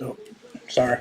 Oh, sorry.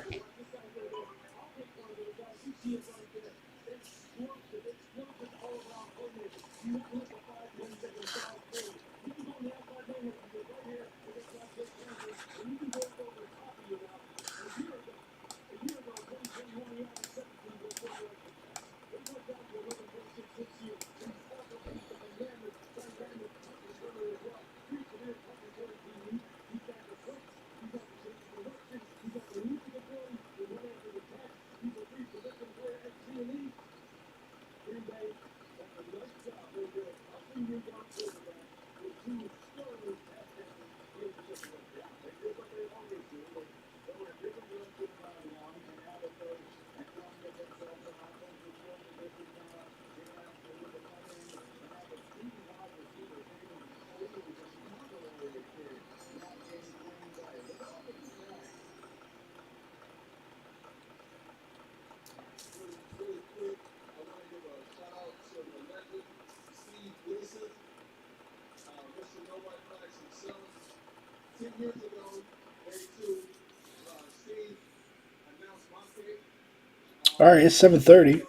All right, it's 7:30.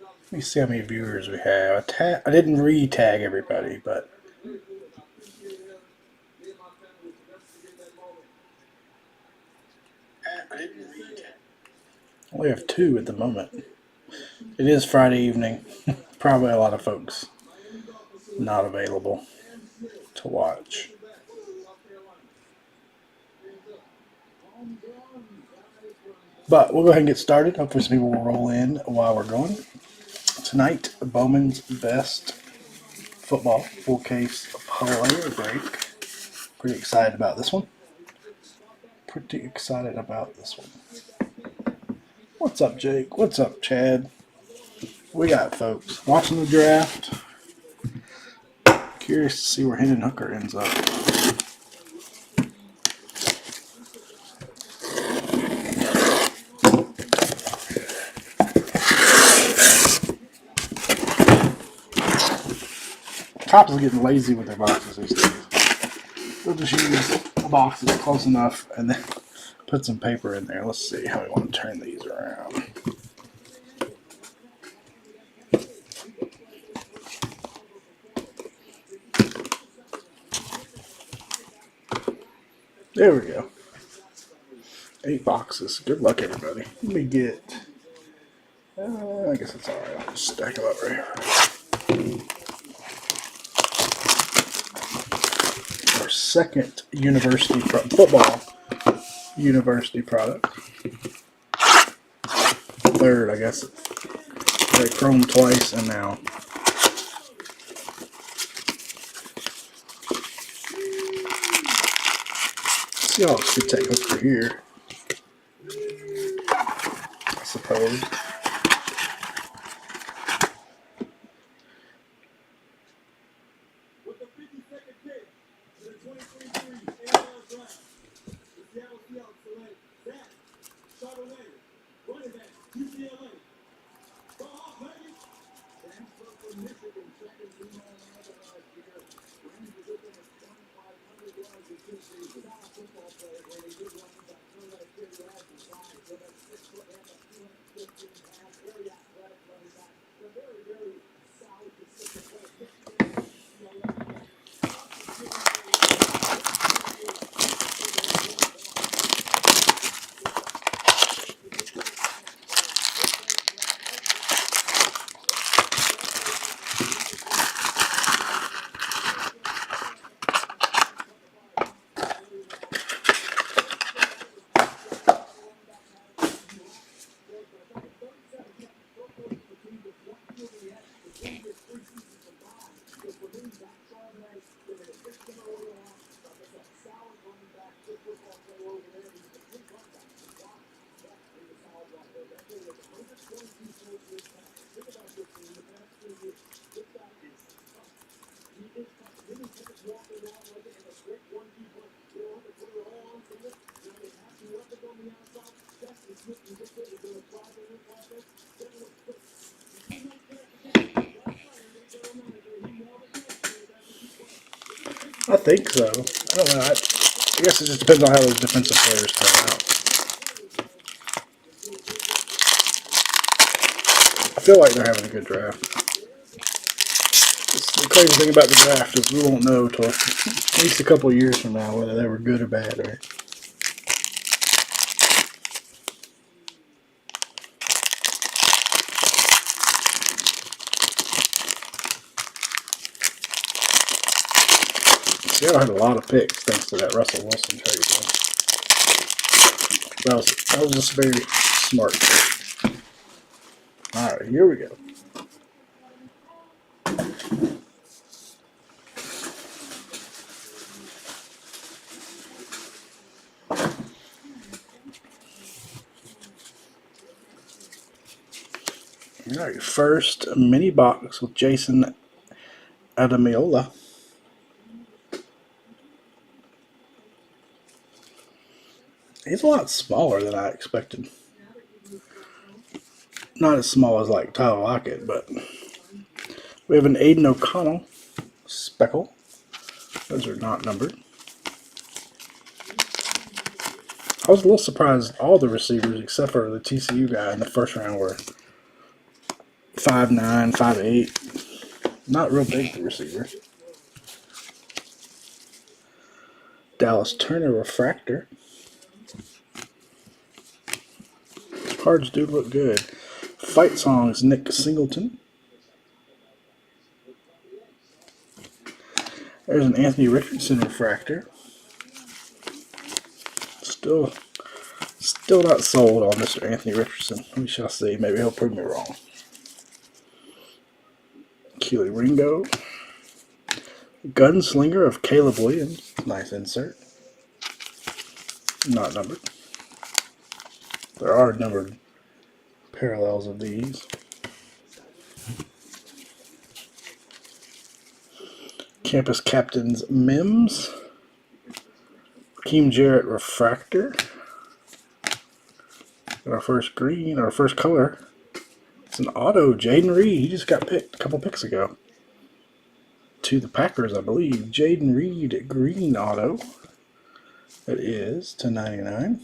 Let me see how many viewers we have. I didn't re-tag everybody, but I only have two at the moment. It is Friday evening. Probably a lot of folks not available to watch. But we'll go ahead and get started. Hopefully some people will roll in while we're going. Tonight, Bowman's best football full case player break. Pretty excited about this one. What's up, Jake? What's up, Chad? We got folks watching the draft. Curious to see where Hendon Hooker ends up. Cops are getting lazy with their boxes these days. They'll just use a box that's close enough and then put some paper in there. Let's see how we want to turn these around. There we go. 8 boxes. Good luck, everybody. Let me get... I guess it's alright. I'll just stack them up right here. Our second football university product. Third, I guess. They chrome twice and now. See how it's good take Hooker here. I suppose. I think so. I don't know. I guess it just depends on how those defensive players turn out. I feel like they're having a good draft. The crazy thing about the draft is we won't know till at least a couple of years from now whether they were good or bad, right? Seattle had a lot of picks thanks to that Russell Wilson trade. That was just very smart trade. All right, here we go. All right, first mini box with Jason Adamiola. He's a lot smaller than I expected. Not as small as like Tyler Lockett, but we have an Aiden O'Connell speckle. Those are not numbered. I was a little surprised all the receivers except for the TCU guy in the first round were 5'9", 5'8". Not real big receiver. Dallas Turner refractor. Cards do look good. Fight Songs Nick Singleton. There's an Anthony Richardson refractor. Still not sold on Mr. Anthony Richardson. We shall see. Maybe he'll prove me wrong. Keely Ringo. Gunslinger of Caleb Williams. Nice insert. Not numbered. There are numbered parallels of these. Campus Captains Mims. Raheem Jarrett refractor. And our first green, our first color. It's an auto. Jaden Reed. He just got picked a couple picks ago. To the Packers, I believe. Jaden Reed green auto. It is $2.99.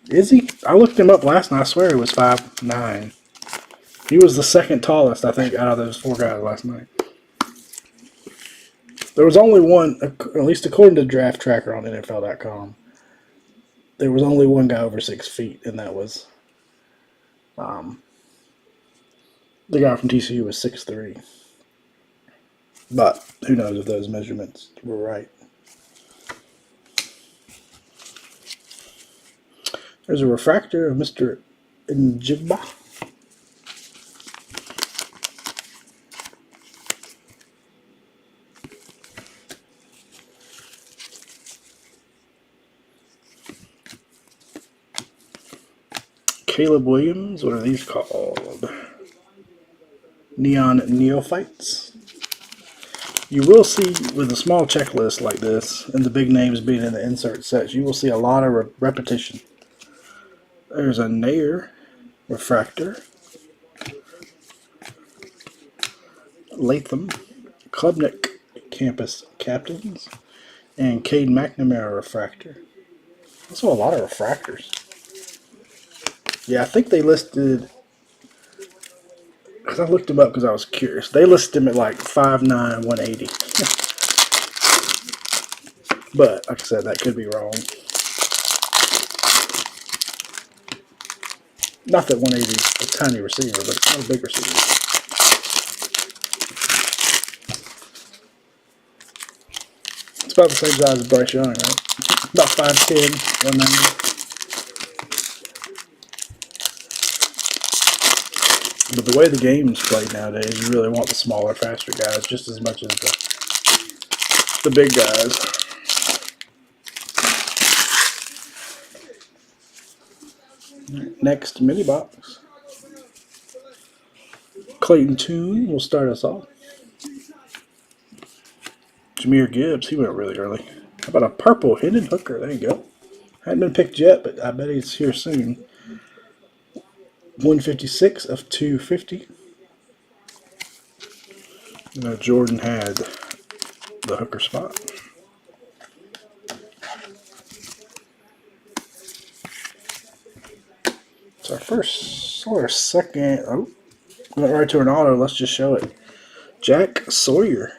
Is he? I looked him up last night. I swear he was 5'9". He was the second tallest, I think, out of those four guys last night. There was only one, at least according to Draft Tracker on NFL.com, there was only one guy over 6 feet, and that was the guy from TCU was 6'3". But who knows if those measurements were right. There's a refractor of Mr. Njigba. Caleb Williams, what are these called? Neon Neophytes. You will see with a small checklist like this, and the big names being in the insert sets, you will see a lot of repetition. There's a Nair refractor. Latham, Klubnik Campus Captains, and Cade McNamara refractor. Also a lot of refractors. Yeah, I think they listed, because I looked him up because I was curious. They listed him at like 5'9", 180. But, like I said, that could be wrong. Not that 180 is a tiny receiver, but it's not a big receiver. It's about the same size as Bryce Young, right? About 5'10", 190. But the way the game's played nowadays, you really want the smaller, faster guys just as much as the big guys. Next mini box. Clayton Tune will start us off. Jahmyr Gibbs, he went really early. How about a purple Hendon Hooker? There you go. Hadn't been picked yet, but I bet he's here soon. 156 of 250. You know, Jordan had the hooker spot. It's our first or second. Oh, we went right to an auto. Let's just show it. Jack Sawyer,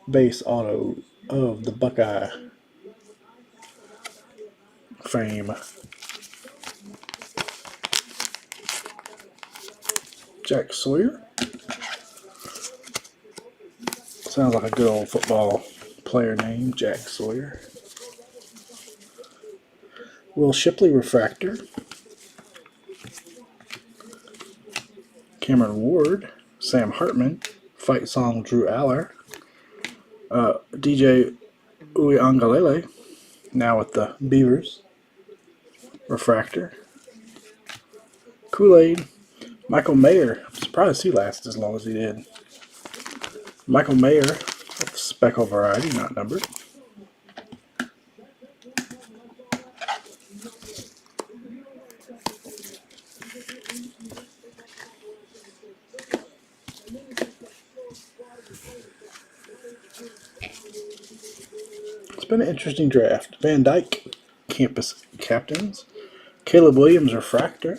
base auto of the Buckeye fame. Jack Sawyer. Sounds like a good old football player name, Jack Sawyer. Will Shipley refractor. Cameron Ward, Sam Hartman, Fight Song Drew Aller, DJ Uiagalelei, now with the Beavers, refractor. Kool-Aid, Michael Mayer. I'm surprised he lasted as long as he did. Michael Mayer, with the speckle variety, not numbered. It's been an interesting draft. Van Dyke, campus captains. Caleb Williams, refractor.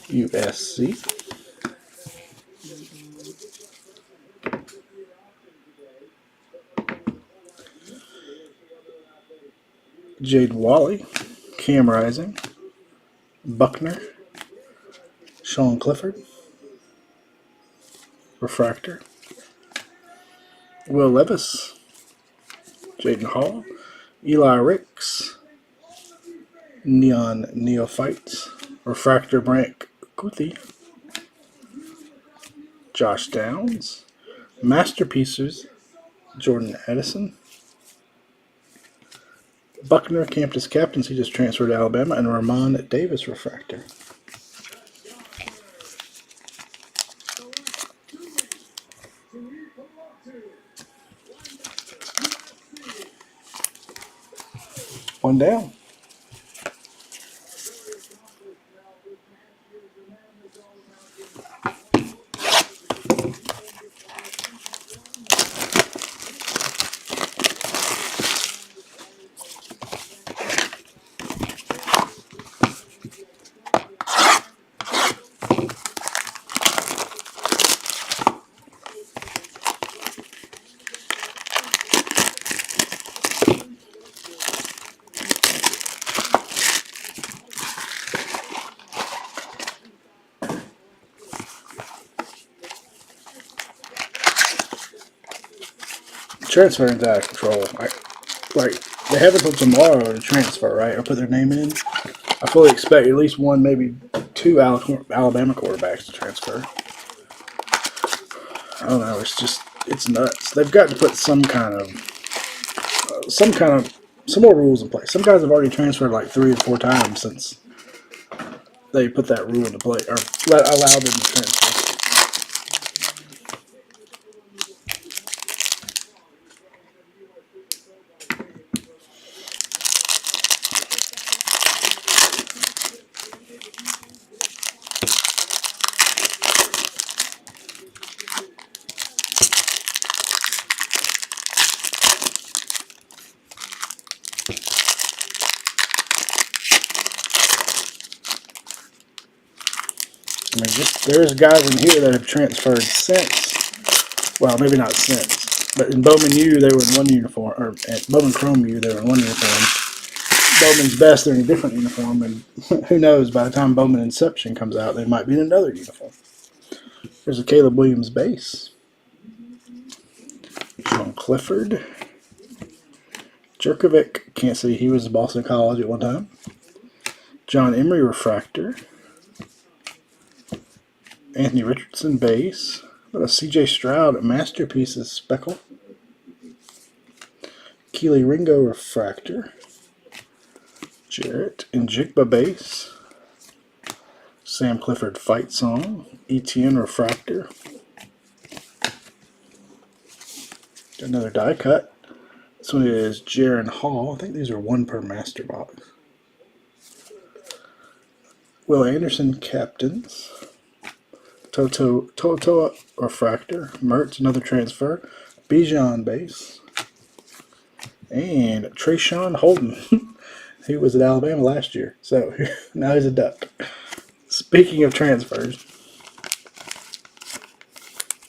USC. Jade Wally, Cam Rising. Buckner, Sean Clifford, refractor. Will Levis, Jaden Hall, Eli Ricks, Neon Neophytes, refractor. Brant Kuthi, Josh Downs, Masterpieces, Jordan Edison, Buckner, campus captains, he just transferred to Alabama, and Ramon Davis, refractor. One down. Transferring's out of control. They have until tomorrow to transfer, right? Or put their name in. I fully expect at least one, maybe two Alabama quarterbacks to transfer. I don't know. It's nuts. They've got to put some more rules in place. Some guys have already transferred like 3 or 4 times since they put that rule into play or allowed them to transfer. I mean, there's guys in here that have transferred since. Well, maybe not since, but in Bowman U they were in one uniform, or at Bowman Chrome U they were in one uniform. Bowman's Best they're in a different uniform, and who knows? By the time Bowman Inception comes out, they might be in another uniform. There's a Caleb Williams base. Sean Clifford. Jerkovic, can't see, he was at Boston College at one time. John Emery refractor. Anthony Richardson base. Got a CJ Stroud Masterpieces speckle. Keely Ringo refractor. Jarrett Njigba base. Sam Clifford Fight Song. ETN refractor. Another die cut. This one is Jaron Hall. I think these are 1 per master box. Will Anderson captains. Totoa refractor. Mertz, another transfer. Bijan base. And Trayshawn Holden. He was at Alabama last year, so now he's a Duck. Speaking of transfers,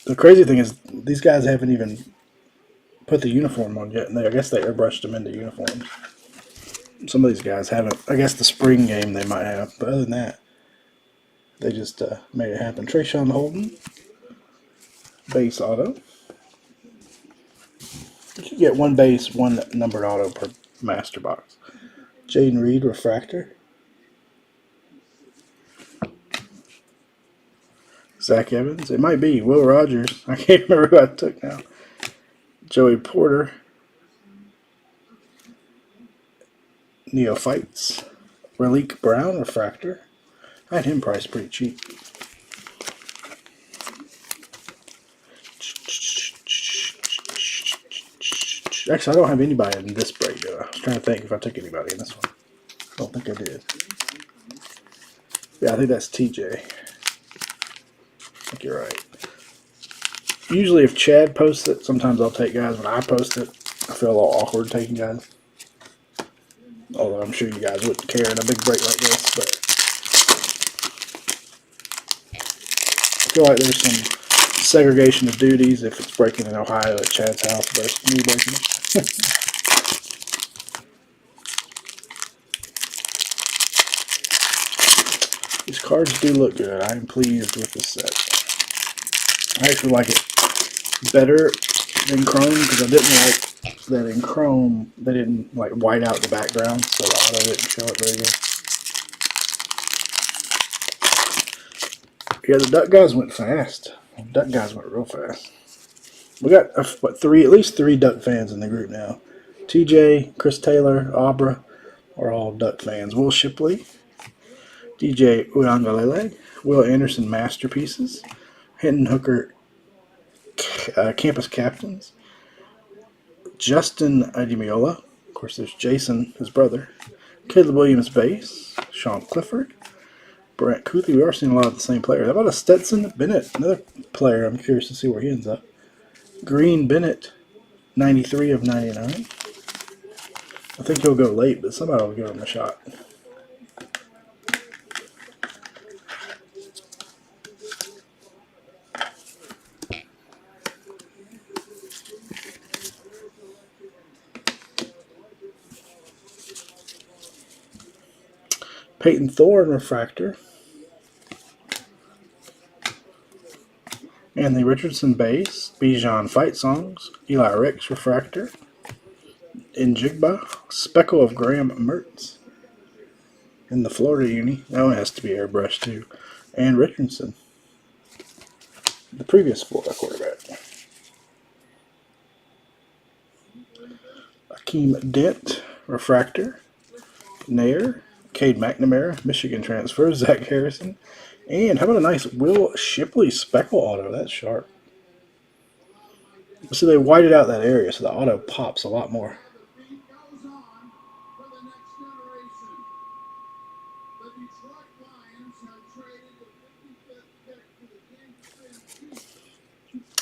the crazy thing is these guys haven't even put the uniform on yet, and I guess they airbrushed them into uniforms. Some of these guys haven't. I guess the spring game they might have, but other than that, they just made it happen. Trayshawn Holden, base auto. You can get one base, one numbered auto per master box. Jaden Reed, refractor. Zach Evans. It might be Will Rogers. I can't remember who I took now. Joey Porter. Neophytes. Relique Brown, refractor. I had him priced pretty cheap. Actually, I don't have anybody in this break, though. I was trying to think if I took anybody in this one. I don't think I did. Yeah, I think that's TJ. I think you're right. Usually if Chad posts it, sometimes I'll take guys. When I post it, I feel a little awkward taking guys. Although I'm sure you guys wouldn't care in a big break like this, but I feel like there's some segregation of duties if it's breaking in Ohio at Chad's house versus me breaking it. These cards do look good. I am pleased with this set. I actually like it better than Chrome because I didn't like that in Chrome they didn't like white out the background, so the auto didn't show it very good. Yeah, the Duck guys went fast. Duck guys went real fast. We got at least three Duck fans in the group now. TJ, Chris Taylor, Abra are all Duck fans. Will Shipley, DJ Uyangalele, Will Anderson Masterpieces, Hinton Hooker Campus Captains, Justin Ademiola, of course there's Jason, his brother, Caleb Williams Base, Sean Clifford, Brent Kuthi. We are seeing a lot of the same players. How about a Stetson Bennett, another player? I'm curious to see where he ends up. Green Bennett, 93 of 99. I think he'll go late, but somebody will give him a shot. Peyton Thorne refractor. Anthony Richardson base. Bijan Fight Songs. Eli Ricks refractor. Njigba. Speckle of Graham Mertz. In the Florida uni. That one has to be airbrushed too. And Richardson. The previous Florida quarterback. Akeem Dent refractor. Nair. Cade McNamara, Michigan transfer, Zach Harrison. And how about a nice Will Shipley Speckle auto? That's sharp. So they whited out that area, so the auto pops a lot more.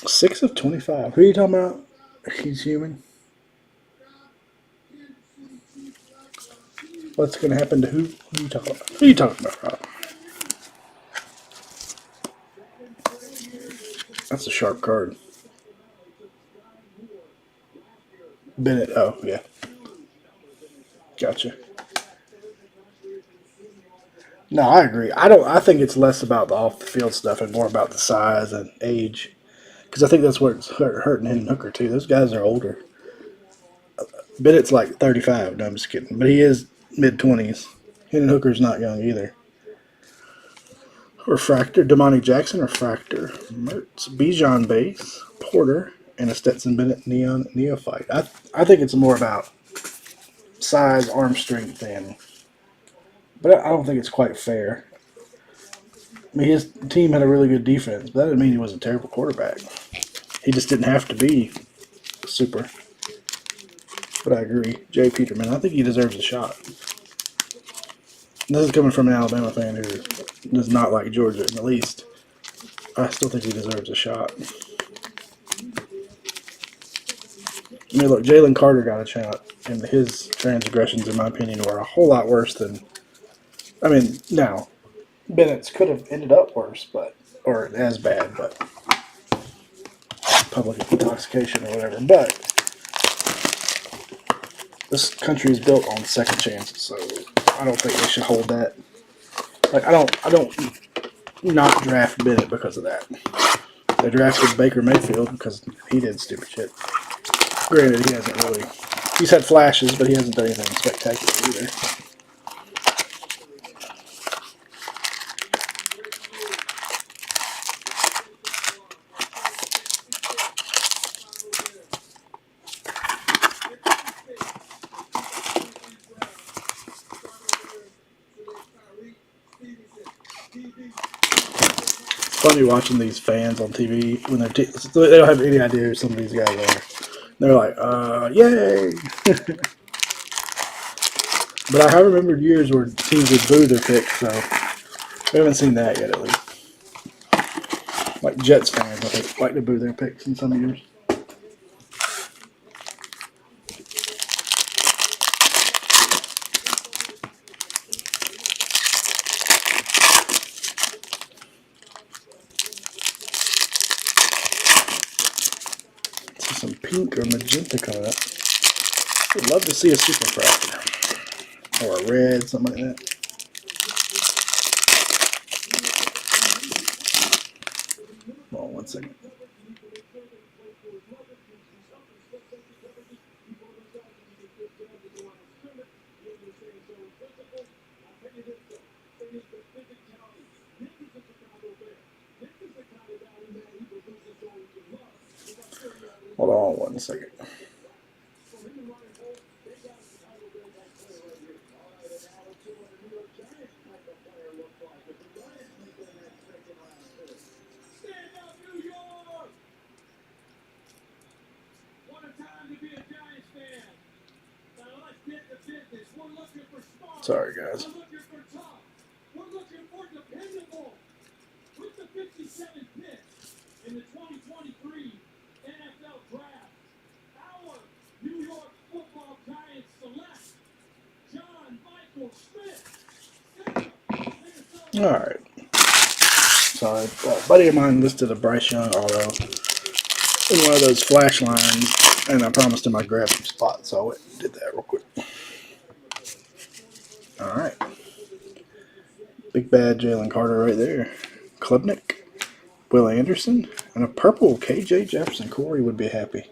Six of 25. Who are you talking about? He's human. What's going to happen to who? Who are you talking about? Who are you talking about, Rob? That's a sharp card. Bennett. Oh, yeah. Gotcha. No, I agree. I think it's less about the off the field stuff and more about the size and age, because I think that's where it's hurting Hinton Hooker too. Those guys are older. Bennett's like 35. No, I'm just kidding. But he is mid-20s. Hinton Hooker's not young either. Refractor, Damani Jackson, refractor, Mertz, Bijan base, Porter, and a Stetson Bennett Neon Neophyte. I think it's more about size, arm strength, but I don't think it's quite fair. I mean, his team had a really good defense, but that didn't mean he was a terrible quarterback. He just didn't have to be super. But I agree. Jay Peterman, I think he deserves a shot. This is coming from an Alabama fan who does not like Georgia in the least. I still think he deserves a shot. I mean, look, Jalen Carter got a shot, and his transgressions, in my opinion, were a whole lot worse than. I mean, now Bennett's could have ended up worse, but or as bad, but public intoxication or whatever. But this country is built on second chances, so I don't think they should hold that. Like I don't not draft Bennett because of that. They drafted Baker Mayfield because he did stupid shit. Granted, he hasn't really. He's had flashes, but he hasn't done anything spectacular either. Funny watching these fans on TV when they don't have any idea who some of these guys are. They're like, yay! But I have remembered years where teams would boo their picks, so we haven't seen that yet, at least. Like Jets fans, I think, like to boo their picks in some years. See some pink or magenta coming up. I'd love to see a super fractor. Or a red, something like that. Hold on 1 second. Hold on 1 second. Sorry, guys. All right. So a buddy of mine listed a Bryce Young auto in one of those flash lines, and I promised him I'd grab some spots, so I went and did that real quick. All right. Big bad Jalen Carter right there. Klubnik, Will Anderson, and a purple KJ Jefferson. Corey would be happy.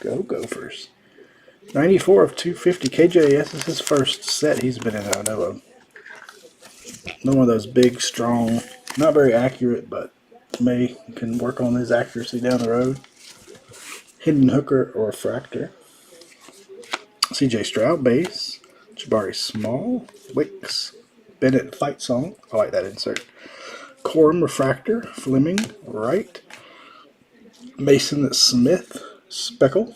Go Gophers. 94 of 250. KJ, this is his first set he's been in that I know of. One of those big, strong, not very accurate, but can work on his accuracy down the road. Hidden hooker or fractor. CJ Stroud base. Jabari Small. Wicks. Bennett fight song. I like that insert. Corum refractor. Fleming. Wright. Mason Smith. Speckle.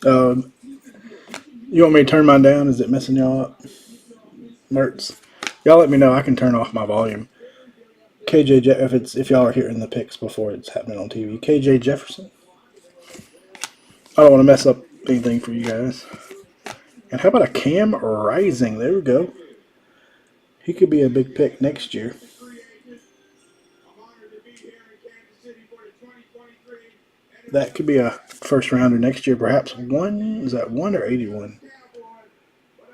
You want me to turn mine down? Is it messing y'all up? Mertz. Y'all let me know. I can turn off my volume. KJ, if y'all are hearing the picks before it's happening on TV. KJ Jefferson. I don't want to mess up anything for you guys. And how about a Cam Rising? There we go. He could be a big pick next year. That could be a first rounder next year, perhaps. Is that 1 or 81?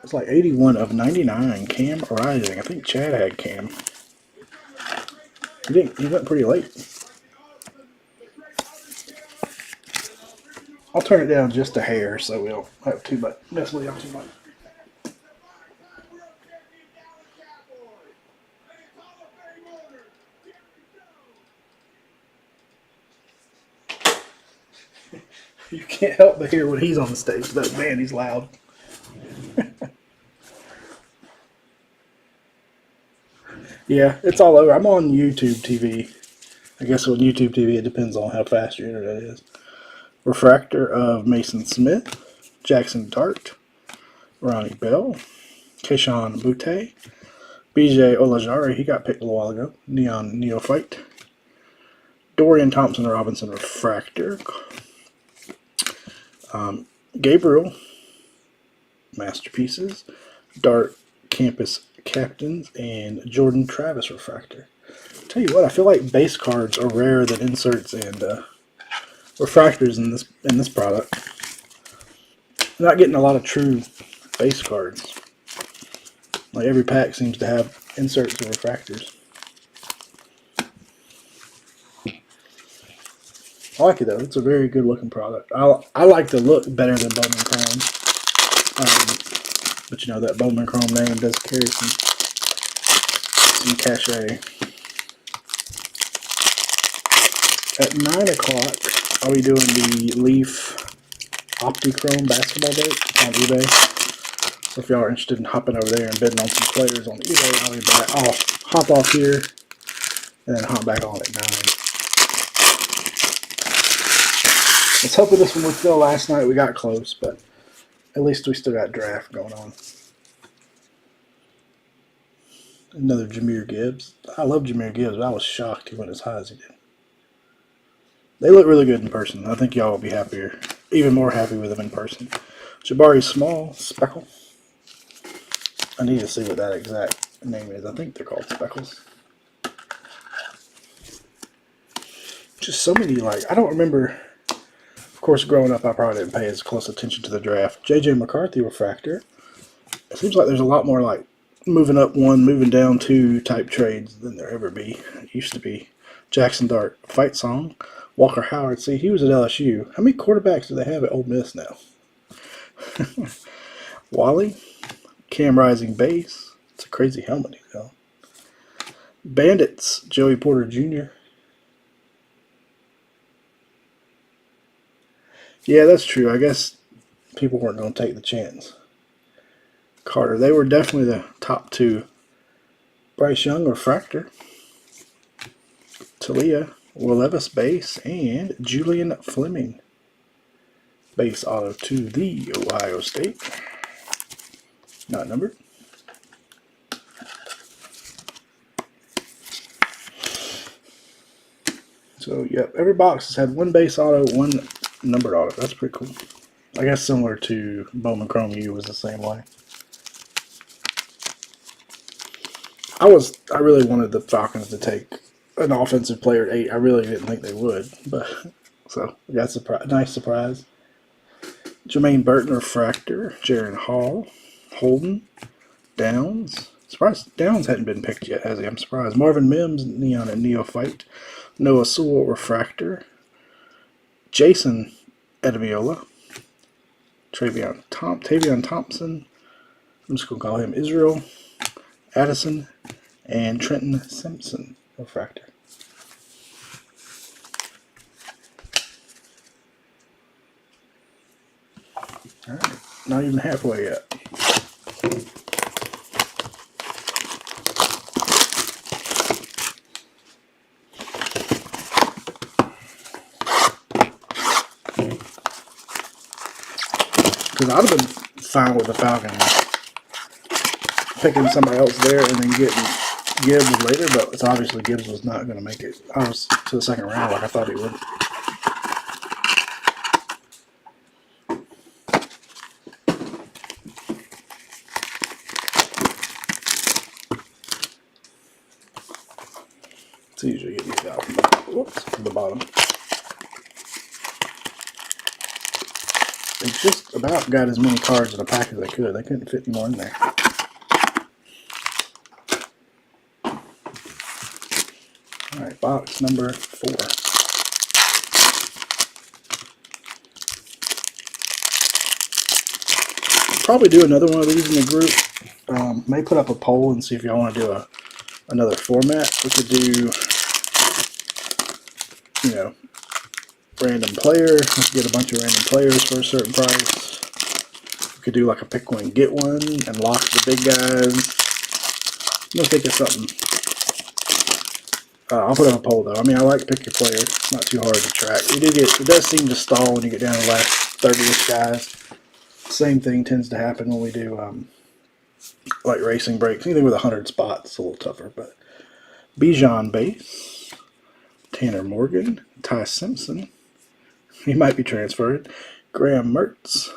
It's like 81 of 99. Cam Rising. I think Chad had Cam. He went pretty late. I'll turn it down just a hair so we don't have too much. Mess with y'all too much. You can't help but hear when he's on the stage. That man, he's loud. Yeah, it's all over. I'm on YouTube TV. I guess on YouTube TV, it depends on how fast your internet is. Refractor of Mason Smith, Jackson Dart, Ronnie Bell, Keishon Butte. BJ Olajare, he got picked a little while ago. Neon Neophyte. Dorian Thompson Robinson Refractor. Gabriel Masterpieces. Dart Campus Captains. And Jordan Travis Refractor. Tell you what, I feel like base cards are rarer than inserts and refractors in this product. Not getting a lot of true base cards. Like every pack seems to have inserts and refractors. I like it though. It's a very good looking product. I like the look better than Bowman Chrome. But you know that Bowman Chrome name does carry some cachet. At 9 o'clock, I'll be doing the Leaf Optichrome basketball date on eBay. So if y'all are interested in hopping over there and bidding on some players on eBay, I'll be back. I'll hop off here and then hop back on at 9. Let's hope this one would fill last night. We got close, but at least we still got draft going on. Another Jahmyr Gibbs. I love Jahmyr Gibbs, but I was shocked he went as high as he did. They look really good in person. I think y'all will be happier, even more happy with them in person. Jabari Small, Speckle. I need to see what that exact name is. I think they're called Speckles. Just so many, like, I don't remember. Of course, growing up, I probably didn't pay as close attention to the draft. J.J. McCarthy Refractor. It seems like there's a lot more, like, moving up 1, moving down 2 type trades than there ever be. It used to be Jackson Dart, Fight Song. Walker Howard, see, he was at LSU. How many quarterbacks do they have at Ole Miss now? Wally, Cam Rising Base. It's a crazy helmet, you know. Bandits, Joey Porter Jr. Yeah, that's true. I guess people weren't going to take the chance. Carter, they were definitely the top 2. Bryce Young, Refractor. Talia, Will Levis base, and Julian Fleming base auto to the Ohio State. Not numbered. So, yep, every box has had 1 base auto, 1 numbered auto. That's pretty cool. I guess similar to Bowman Chrome U was the same way. I really wanted the Falcons to take an offensive player at 8. I really didn't think they would, but so we got a nice surprise. Jermaine Burton Refractor, Jaron Hall, Holden, Downs. Surprised Downs hadn't been picked yet, has he? I'm surprised. Marvin Mims, Neon and Neophyte, Noah Sewell Refractor, Jason Edemiola, Tavion Thompson. I'm just gonna call him Israel, Addison, and Trenton Simpson Refractor. Alright, not even halfway yet. Because I'd have been fine with the Falcons picking somebody else there and then getting Gibbs later, but it's obviously Gibbs was not going to make it. I was to the second round like I thought he would. It's easier to get these out from the bottom. They just about got as many cards in a pack as they could. They couldn't fit any more in there. Alright, box number 4. Probably do another one of these in the group. May put up a poll and see if y'all want to do another format. We could do, you know, random player. Let's get a bunch of random players for a certain price. We could do like a pick one, get one, and lock the big guys. I'm going to think of something. I'll put up a poll though. I mean, I like pick your player. It's not too hard to track. It does seem to stall when you get down to the last 30-ish guys. Same thing tends to happen when we do like racing brakes. Anything with 100 spots is a little tougher. But Bijan base, Tanner Morgan, Ty Simpson. He might be transferred. Graham Mertz.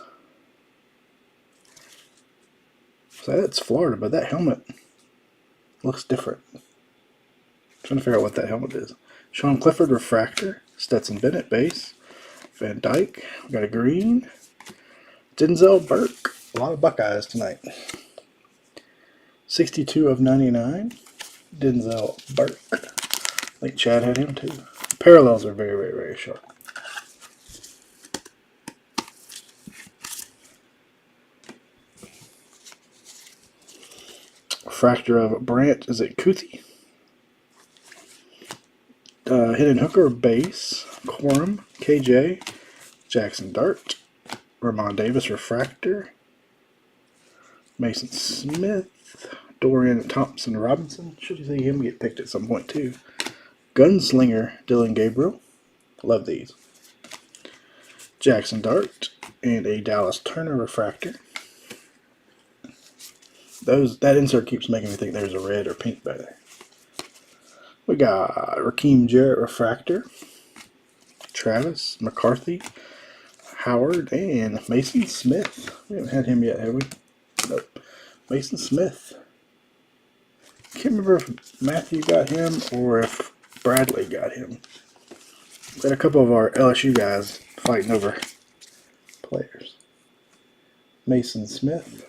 So that's Florida, but that helmet looks different. Trying to figure out what that helmet is. Sean Clifford refractor. Stetson Bennett base. Van Dyke. We got a green. Denzel Burke. A lot of Buckeyes tonight. 62 of 99. Denzel Burke. I think Chad had him too. Parallels are very, very, very sharp. Refractor of Brant. Is it Kuthi? Hidden Hooker base. Quorum. KJ. Jackson Dart. Ramon Davis refractor. Mason Smith. Dorian Thompson Robinson. Should see him get picked at some point too. Gunslinger Dylan Gabriel. Love these. Jackson Dart and a Dallas Turner refractor. That insert keeps making me think there's a red or pink by there. We got Rakeem Jarrett refractor. Travis McCarthy. Howard and Mason Smith. We haven't had him yet, have we? Nope. Mason Smith. Can't remember if Matthew got him or if Bradley got him. Got a couple of our LSU guys fighting over players. Mason Smith.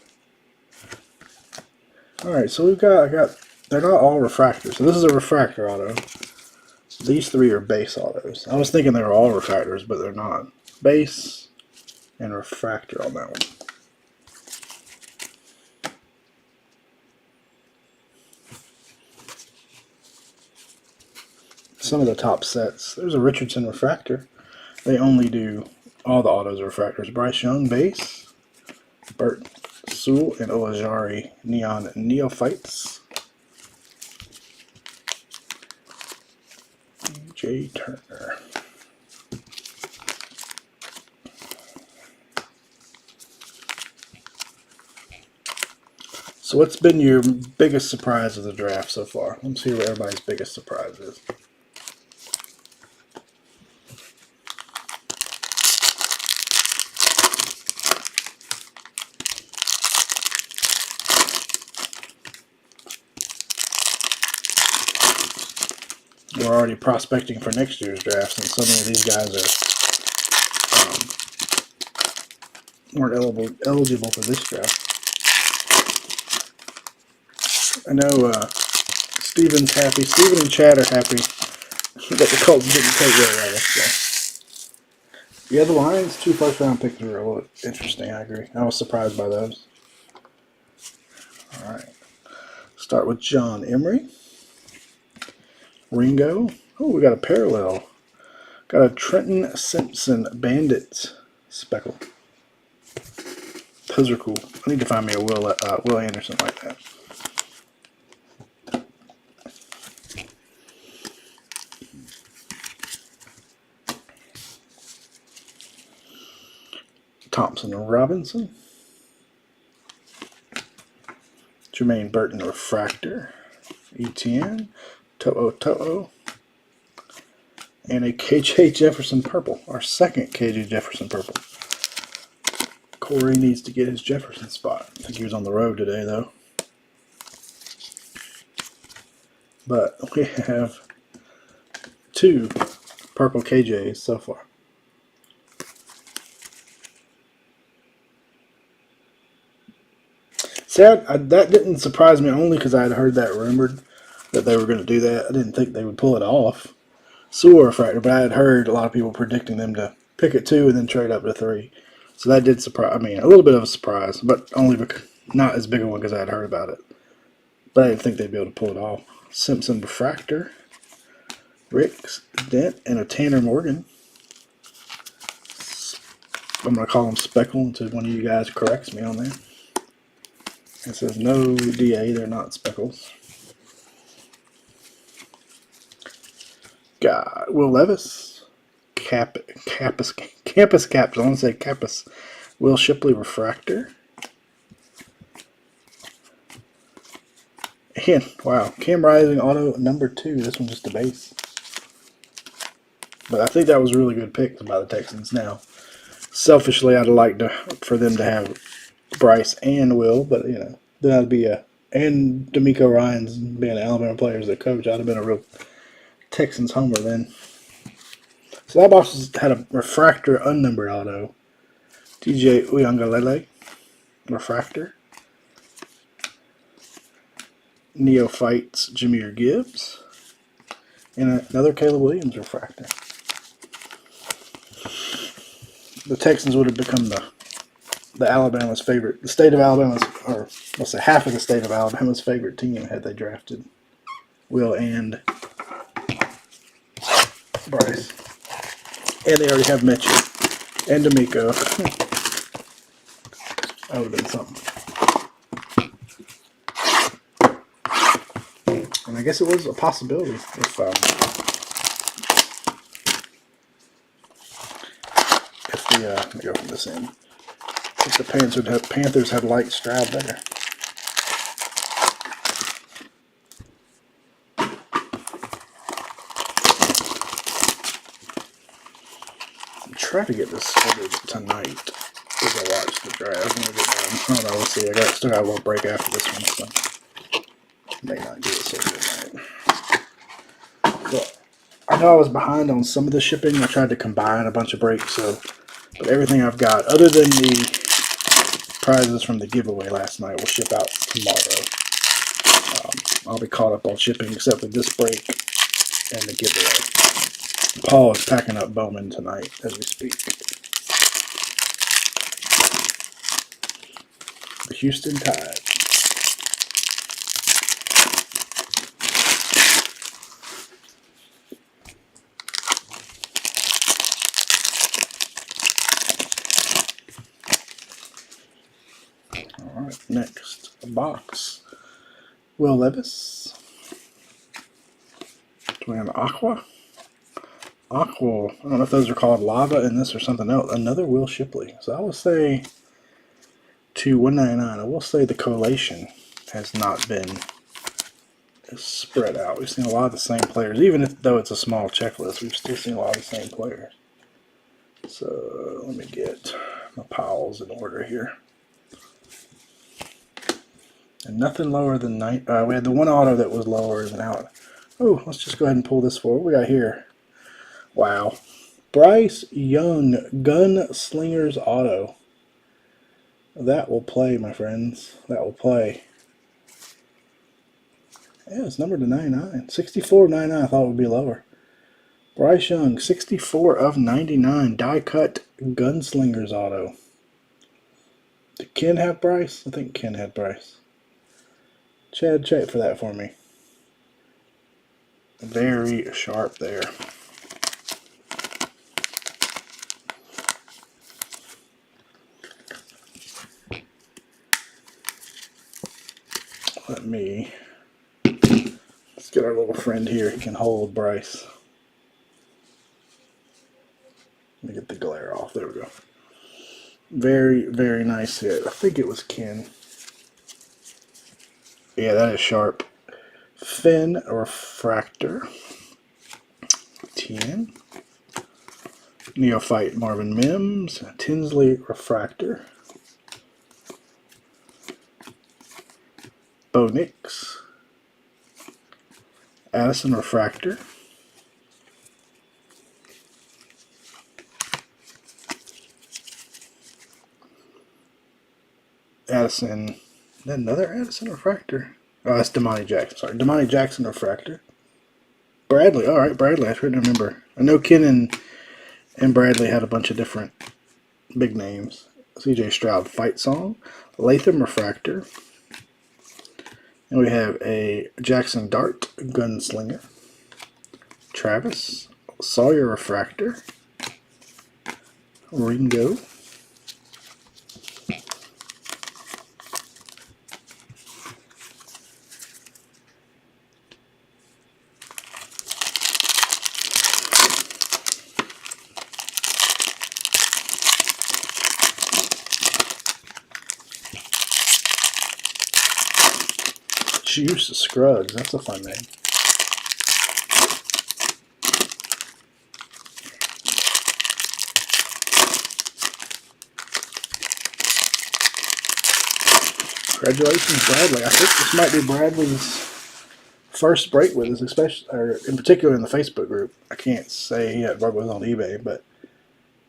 Alright, so we've got, they're not all refractors. So this is a refractor auto. These three are base autos. I was thinking they were all refractors, but they're not. Base and refractor on that one. Some of the top sets. There's a Richardson refractor. They only do all the autos are refractors. Bryce Young base. Bert Sewell and Olajari Neon Neophytes. J. Turner. So what's been your biggest surprise of the draft so far? Let's see what everybody's biggest surprise is. We're already prospecting for next year's draft, and so many of these guys are weren't eligible for this draft. I know Steven's happy. Steven and Chad are happy that the Colts didn't take Will Levis. So. Yeah, the Lions' 2 first-round picks were a little interesting. I agree. I was surprised by those. All right. Start with John Emery. Ringo. Oh, we got a parallel. Got a Trenton Simpson Bandits speckle. Those are cool. I need to find me a Will Anderson like that. Thompson Robinson. Jermaine Burton refractor. ETN. To'o. And a KJ Jefferson purple. Our second KJ Jefferson purple. Corey needs to get his Jefferson spot. I think he was on the road today, though. But we have 2 purple KJs so far. See, that didn't surprise me only because I had heard that rumored that they were going to do that. I didn't think they would pull it off. Sewer refractor, but I had heard a lot of people predicting them to pick at 2 and then trade up to 3. So that did surprise. I mean, a little bit of a surprise, but only because not as big a one because I had heard about it. But I didn't think they'd be able to pull it off. Simpson refractor, Rick's Dent, and a Tanner Morgan. I'm going to call them speckle until one of you guys corrects me on that. It says no DA, they're not speckles. Got Will Levis, Campus Caps. I want to say Campus. Will Shipley refractor. And, wow, Cam Rising auto number 2. This one's just a base. But I think that was a really good pick by the Texans now. Selfishly, I'd like for them to have Bryce and Will, but, you know, then I'd be and D'Amico Ryans being an Alabama player as a coach, I'd have been a real Texans homer then. So that box had a refractor unnumbered auto. DJ Uyangalele, refractor. Neophytes Jameer Gibbs. And another Caleb Williams refractor. The Texans would have become the Alabama's favorite, the state of Alabama's, or let's say half of the state of Alabama's favorite team had they drafted Will and Bryce. And they already have Mitchell and D'Amico. That would have been something. And I guess it was a possibility if the let me go from this end. If the Panthers had liked Stroud better. Try to get this started tonight as I watch the draft when we get done. I don't know, we'll see. Still got a little break after this one, so may not do it so good tonight. But I know I was behind on some of the shipping. I tried to combine a bunch of breaks, but everything I've got, other than the prizes from the giveaway last night, will ship out tomorrow. I'll be caught up on shipping except for this break and the giveaway. Paul is packing up Bowman tonight as we speak. The Houston Tide. All right, next box. Will Levis. Do we have Aqua? I don't know if those are called Lava in this or something else. Another Will Shipley. So I will say to 199. I will say the collation has not been spread out. We've seen a lot of the same players, even though it's a small checklist. We've still seen a lot of the same players. So let me get my piles in order here. And nothing lower than 9. We had the one auto that was lower than out. Oh, let's just go ahead and pull this forward. What we got here? Wow. Bryce Young, Gunslingers auto. That will play, my friends. That will play. Yeah, it's numbered to 99. 64 of 99. I thought it would be lower. Bryce Young, 64 of 99. Die cut Gunslingers auto. Did Ken have Bryce? I think Ken had Bryce. Chad, check for that for me. Very sharp there. Let's get our little friend here. He can hold Bryce. Let me get the glare off. There we go. Very, very nice hit. I think it was Ken. Yeah, that is sharp. Fin Refractor. 10. Neophyte Marvin Mims. Tinsley Refractor. Bo Nix. Addison Refractor. Addison. Another Addison Refractor. Oh, that's Damani Jackson. Sorry. Damani Jackson Refractor. Bradley. All right, Bradley. I couldn't remember. I know Ken and Bradley had a bunch of different big names. CJ Stroud Fight Song. Latham Refractor. And we have a Jackson Dart Gunslinger. Travis Sawyer Refractor. Ringo. Juice Scruggs. That's a fun name. Congratulations, Bradley. I think this might be Bradley's first break with us, especially, or in particular in the Facebook group. I can't say he had was on eBay, but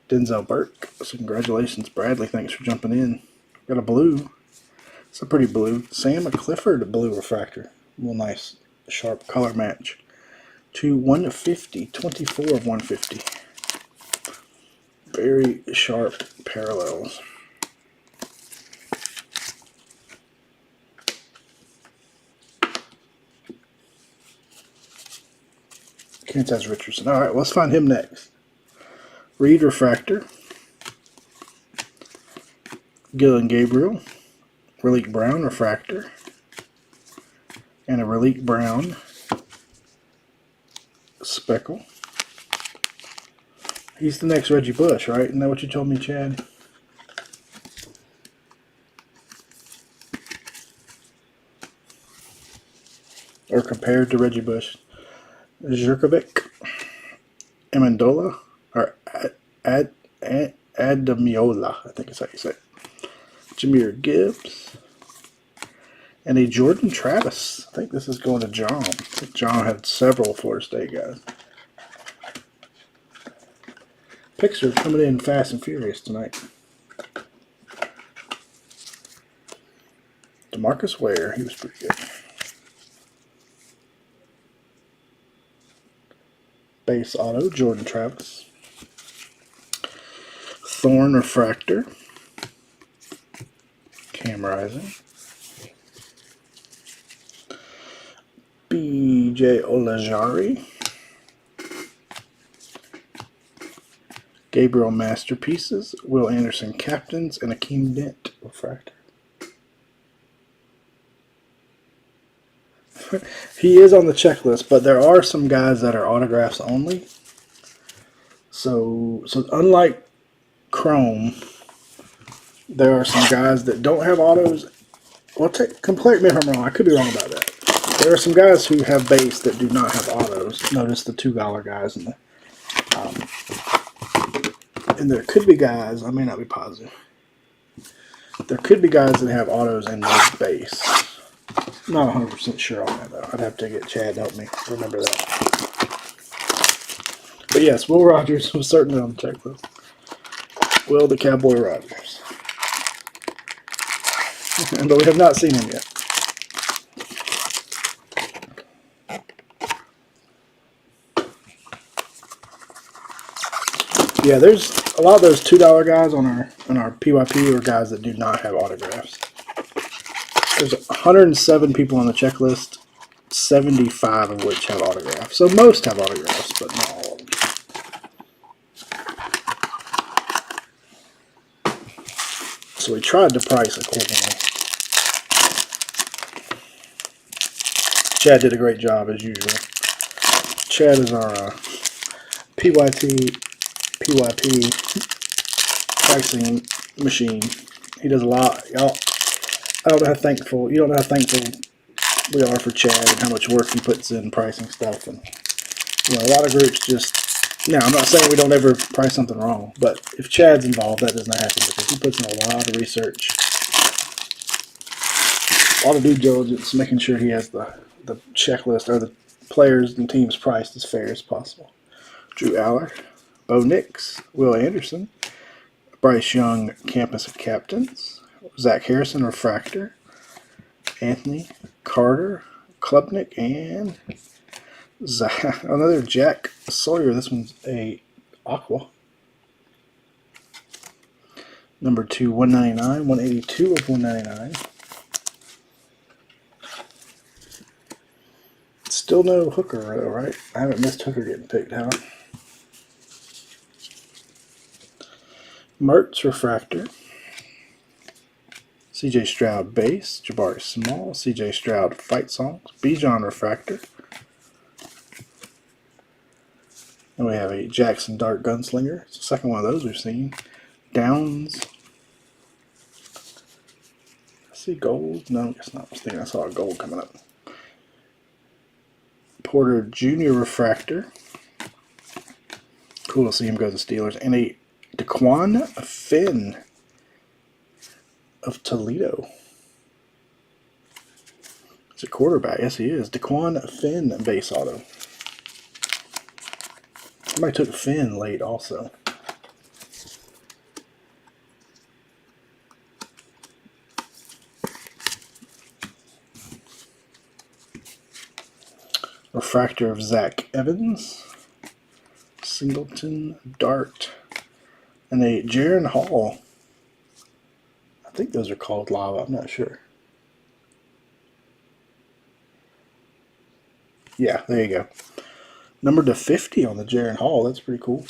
Denzel Burke. So congratulations, Bradley. Thanks for jumping in. Got a blue. It's a pretty blue. Sam Clifford blue refractor. Real nice, sharp color match. To 150, 24 of 150. Very sharp parallels. Kent has Richardson. All right, let's find him next. Reed refractor. Gillen Gabriel. Relique Brown refractor. And a Relique Brown speckle. He's the next Reggie Bush, right? Isn't that what you told me, Chad? Or compared to Reggie Bush. Zurkovic, Amendola, or Adamiola, I think is how you say it. Jahmyr Gibbs, and a Jordan Travis. I think this is going to John. I think John had several Florida State guys. Picks are coming in fast and furious tonight. DeMarcus Ware, he was pretty good. Base auto, Jordan Travis. Thorn refractor, Cam Rising. B.J. Olajari. Gabriel Masterpieces, Will Anderson Captains, and Akeem Dent refractor. He is on the checklist, but there are some guys that are autographs only. So unlike Chrome, there are some guys that don't have autos. Well, complete me if I'm wrong. I could be wrong about that. There are some guys who have base that do not have autos. Notice the $2 guys in the. And there could be guys. I may not be positive. There could be guys that have autos in their base. Not 100% sure on that, though. I'd have to get Chad to help me remember that. But yes, Will Rogers was certainly on the checklist. Will the Cowboy Rogers. But we have not seen him yet. Yeah, there's a lot of those $2 guys on our PYP are guys that do not have autographs. There's 107 people on the checklist, 75 of which have autographs. So most have autographs, but not all of them. So we tried to price accordingly. Chad did a great job as usual. Chad is our PYP pricing machine. He does a lot. Y'all, I don't know how thankful we are for Chad and how much work he puts in pricing stuff. And a lot of groups just. Now, I'm not saying we don't ever price something wrong, but if Chad's involved, that does not happen because he puts in a lot of research, a lot of due diligence, making sure he has the checklist or the players and teams priced as fair as possible. Drew Aller, Bo Nix, Will Anderson, Bryce Young, Campus of Captains, Zach Harrison, Refractor, Anthony Carter, Klubnik, and another Jack Sawyer. This one's a Aqua. Number 2, 199, 182 of 199. Still no Hooker, though, right? I haven't missed Hooker getting picked, have I? Mertz Refractor, C.J. Stroud Base, Jabari Small, C.J. Stroud Fight Songs, Bijan Refractor. And we have a Jackson Dart Gunslinger. It's the second one of those we've seen. Downs. I see gold. No, I guess not. I was thinking I saw a gold coming up. Porter Jr. refractor. Cool to see him go to the Steelers. And a Daquan Finn of Toledo. He's a quarterback. Yes, he is. Daquan Finn base auto. Somebody took Finn late also. Refractor of Zach Evans. Singleton Dart. And a Jaron Hall. I think those are called lava. I'm not sure. Yeah, there you go. Number to 50 on the Jaron Hall. That's pretty cool.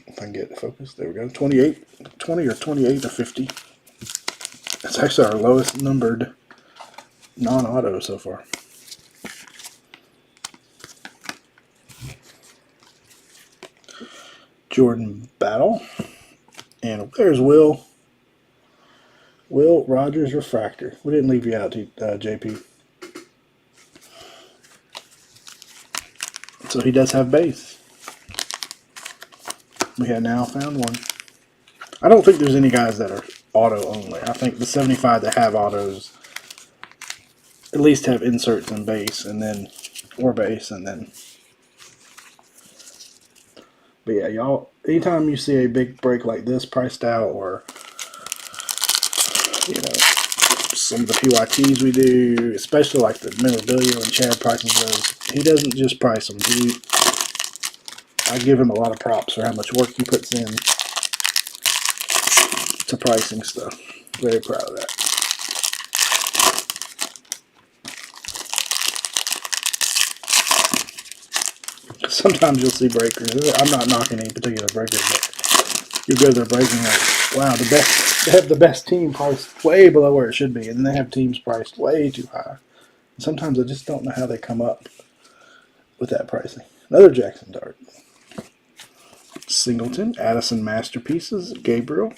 If I can get it focused. There we go. 20 or 28 to 50. That's actually our lowest numbered non-auto so far. Jordan Battle. And there's Will Rogers refractor. We didn't leave you out, JP. So he does have base. We have now found one. I don't think there's any guys that are auto only. I think the 75 that have autos at least have inserts and base, and then or base, and then. But yeah, y'all. Anytime you see a big break like this priced out, or you know, some of the PYTs we do, especially like the memorabilia and Chad prices those, he doesn't just price them. I give him a lot of props for how much work he puts in to pricing stuff. Very proud of that. Sometimes you'll see breakers. I'm not knocking any particular breaker, but you go to their breaking like, wow, they have the best team priced way below where it should be, and then they have teams priced way too high. And sometimes I just don't know how they come up with that pricing. Another Jackson Dart. Singleton, Addison Masterpieces, Gabriel,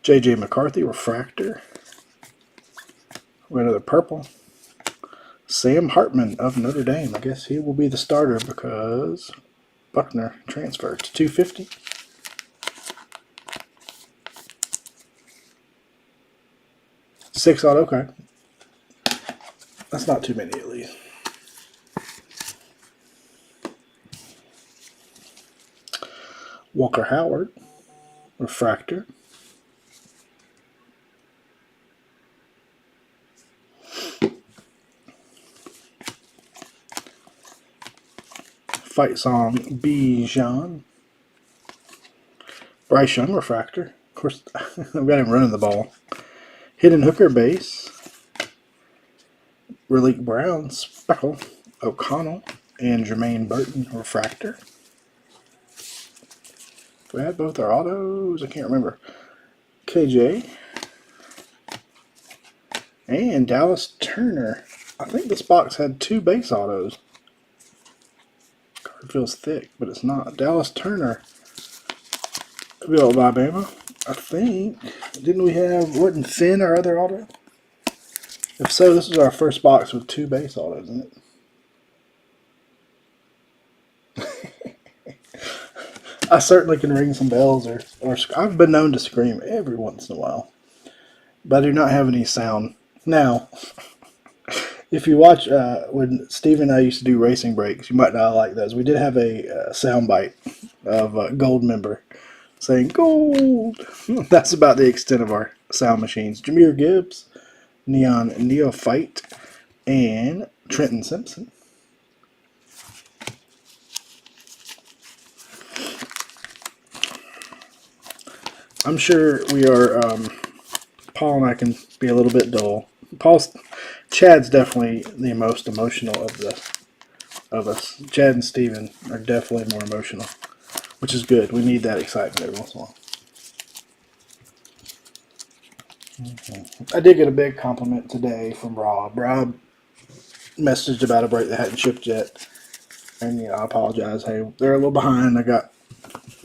J.J. McCarthy, Refractor. We got another purple. Sam Hartman of Notre Dame. I guess he will be the starter because Buckner transferred to 250. Six auto, okay. That's not too many at least. Walker Howard, Refractor. Fight Song Bijan. Bryce Young, Refractor. Of course, I've got him running the ball. Hidden Hooker base. Relique Brown, Speckle, O'Connell, and Jermaine Burton, Refractor. We had both our autos. I can't remember. KJ. And Dallas Turner. I think this box had two base autos. Card feels thick, but it's not. Dallas Turner. Built by Bama. I think. Didn't we have, wasn't Finn our other auto? If so, this is our first box with two base autos in it. I certainly can ring some bells, or I've been known to scream every once in a while. But I do not have any sound. Now, if you watch when Steve and I used to do racing breaks, you might not like those. We did have a sound bite of Gold Member saying gold. That's about the extent of our sound machines. Jahmyr Gibbs, Neon Neophyte, and Trenton Simpson. I'm sure we are, Paul and I can be a little bit dull. Chad's definitely the most emotional of us. Chad and Steven are definitely more emotional, which is good. We need that excitement every once in a while. I did get a big compliment today from Rob. Rob messaged about a break that hadn't shipped yet, and I apologize. Hey, they're a little behind. I got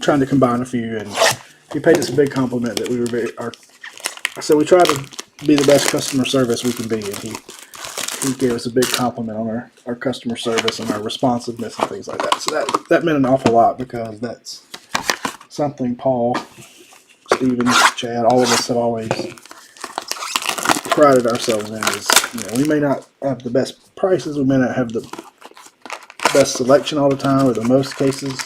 trying to combine a few, and he paid us a big compliment that we were so we try to be the best customer service we can be, and he gave us a big compliment on our customer service and our responsiveness and things like that. So that meant an awful lot, because that's something Paul, Steven, Chad, all of us have always prided ourselves in. Is, we may not have the best prices, we may not have the best selection all the time, or the most cases,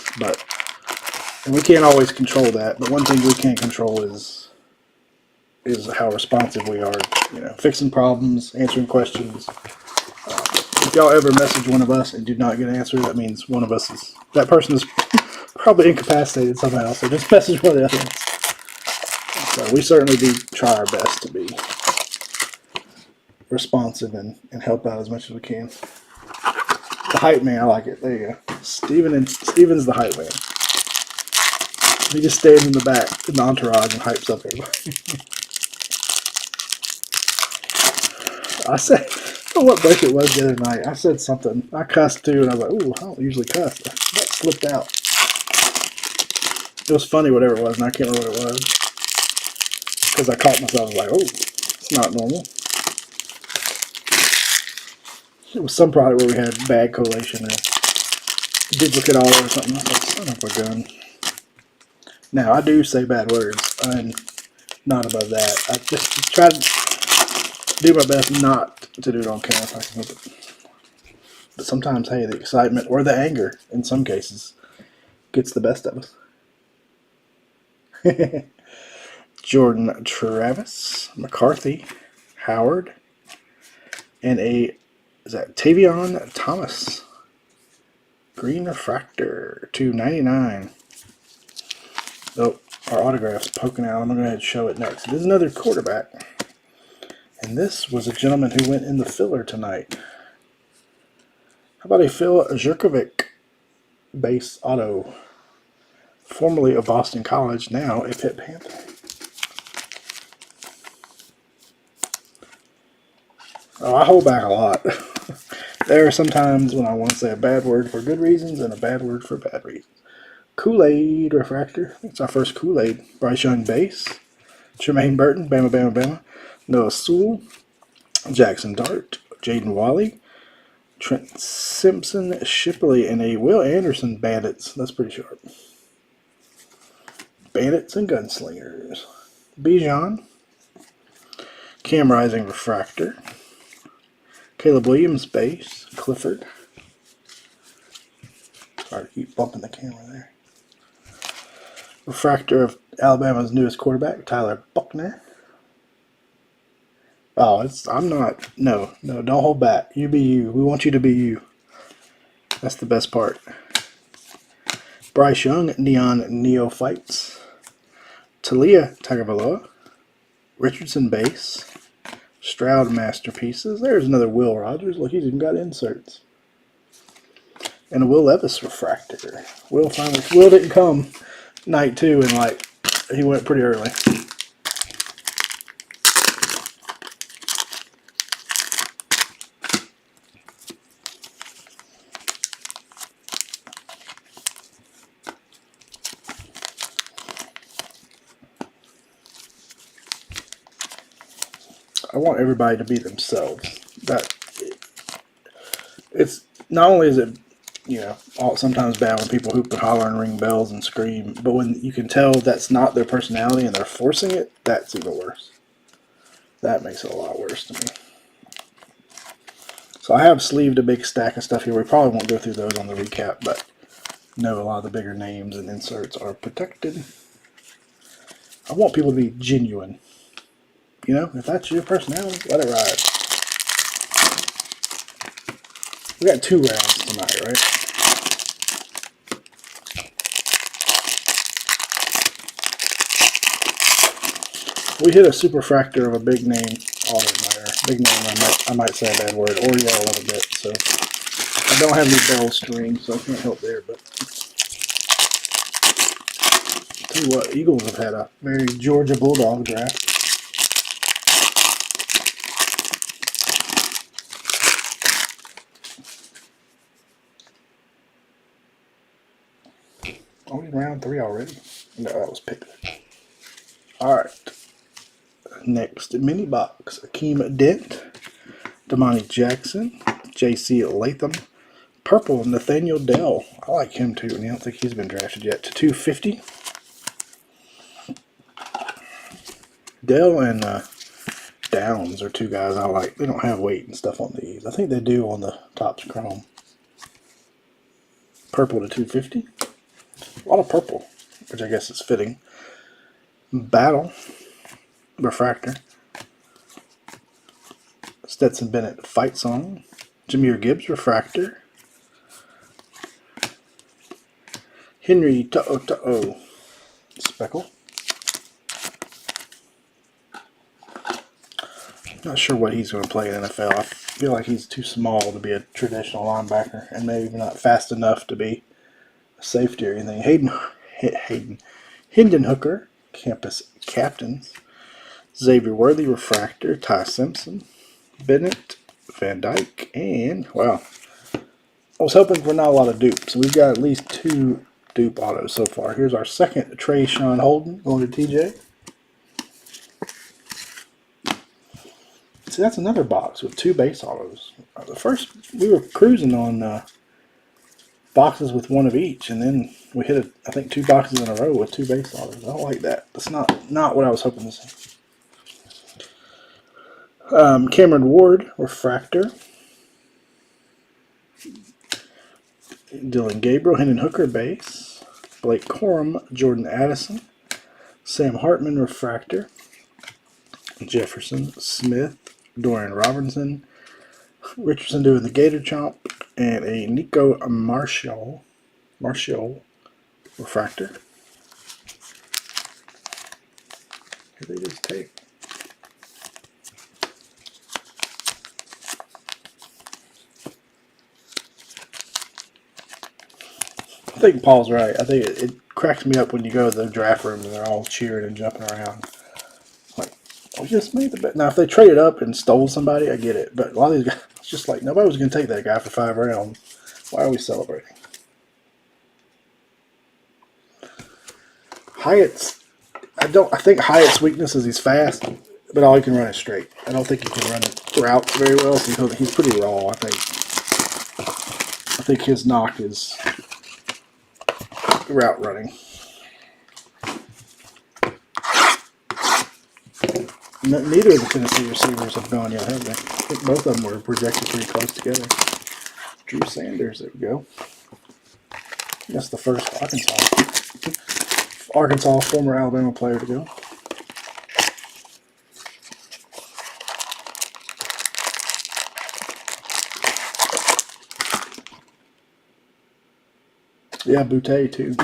and we can't always control that. But one thing we can't control is how responsive we are. Fixing problems, answering questions. If y'all ever message one of us and do not get an answer, that means that person is probably incapacitated somehow. So just message one of the other ones. So we certainly do try our best to be responsive and help out as much as we can. The hype man, I like it. There you go. Steven's the hype man. He just stands in the back in the entourage and hypes up everybody. I said, I don't know what break it was the other night. I said something. I cussed too, and I was like, ooh, I don't usually cuss. That slipped out. It was funny, whatever it was, and I can't remember what it was. Because I caught myself, I was like, oh, it's not normal. It was some product where we had bad collation or duplicate all or something. I was like, son of a gun. Now, I do say bad words. I'm not above that. I just try to do my best not to do it on camera if I can help it. But sometimes, hey, the excitement or the anger, in some cases, gets the best of us. Jordan Travis, McCarthy, Howard, and is that Tavion Thomas. Green refractor, $2.99. Oh, our autograph's poking out. I'm going to go ahead and show it next. It is another quarterback. And this was a gentleman who went in the filler tonight. How about a Phil Jurkovic base auto? Formerly of Boston College, now a Pitt Panther. Oh, I hold back a lot. There are some times when I want to say a bad word for good reasons and a bad word for bad reasons. Kool-Aid refractor. It's our first Kool-Aid. Bryce Young base. Tremaine Burton, Bama, Bama, Bama. Noah Sewell. Jackson Dart. Jaden Walley. Trent Simpson, Shipley, and a Will Anderson Bandits. That's pretty sharp. Bandits and Gunslingers. Bijan. Cam Rising refractor. Caleb Williams base. Clifford. Sorry to keep bumping the camera there. Refractor of Alabama's newest quarterback, Tyler Buckner. Oh, I'm not. No, don't hold back. You be you. We want you to be you. That's the best part. Bryce Young, Neon Neophytes. Talia Tagovailoa. Richardson base. Stroud masterpieces. There's another Will Rogers. Look, he's even got inserts. And a Will Levis refractor. Will didn't come night 2, and he went pretty early. I want everybody to be themselves. It's not only is it, sometimes bad when people hoop and holler and ring bells and scream, but when you can tell that's not their personality and they're forcing it, that's even worse. That makes it a lot worse to me. So I have sleeved a big stack of stuff here. We probably won't go through those on the recap, but know a lot of the bigger names and inserts are protected. I want people to be genuine. If that's your personality, let it ride. We got 2 rounds tonight, right? We hit a superfractor of a big name. Big name, I might say a bad word, or yell a little bit. So I don't have any bells to ring, so I can't help there. But I'll tell you what, Eagles have had a very Georgia Bulldog draft. Only round 3 already. No, that was picked. All right. Next mini box, Akeem Dent, Damani Jackson, J.C. Latham, purple Nathaniel Dell. I like him too, and I don't think he's been drafted yet. To 250. Dell and Downs are two guys I like. They don't have weight and stuff on these. I think they do on the Topps Chrome. Purple to 250. A lot of purple, which I guess is fitting. Battle Refractor. Stetson Bennett Fight Song. Jahmyr Gibbs Refractor. Henry To'o Speckle. Not sure what he's going to play in the NFL. I feel like he's too small to be a traditional linebacker, and maybe not fast enough to be a safety or anything. Hendon Hooker, campus captains. Xavier Worthy Refractor, Ty Simpson, Bennett, Van Dyke, and wow, I was hoping for not a lot of dupes. We've got at least 2 dupe autos so far. Here's our second Trayshawn Holden going to TJ. See, that's another box with 2 base autos. The first, we were cruising on boxes with 1 of each, and then we hit, I think, 2 boxes in a row with 2 base autos. I don't like that. That's not what I was hoping to see. Cameron Ward, Refractor. Dylan Gabriel, Hendon Hooker, base. Blake Corum, Jordan Addison. Sam Hartman, Refractor. Jefferson Smith, Dorian Robinson, Richardson doing the Gator Chomp, and a Nico Marshall Refractor. Here they just take. I think Paul's right. I think it cracks me up when you go to the draft room and they're all cheering and jumping around. Like, we just made the bet. Now, if they traded up and stole somebody, I get it. But a lot of these guys, it's just like, nobody was going to take that guy for 5 rounds. Why are we celebrating? Hyatt's, I think Hyatt's weakness is he's fast, but all he can run is straight. I don't think he can run routes very well, so he's pretty raw, I think. I think his knock is route running. Neither of the Tennessee receivers have gone yet, have they? I think both of them were projected pretty close together. Drew Sanders, there we go. That's the first Arkansas former Alabama player to go. Yeah, Boutte too.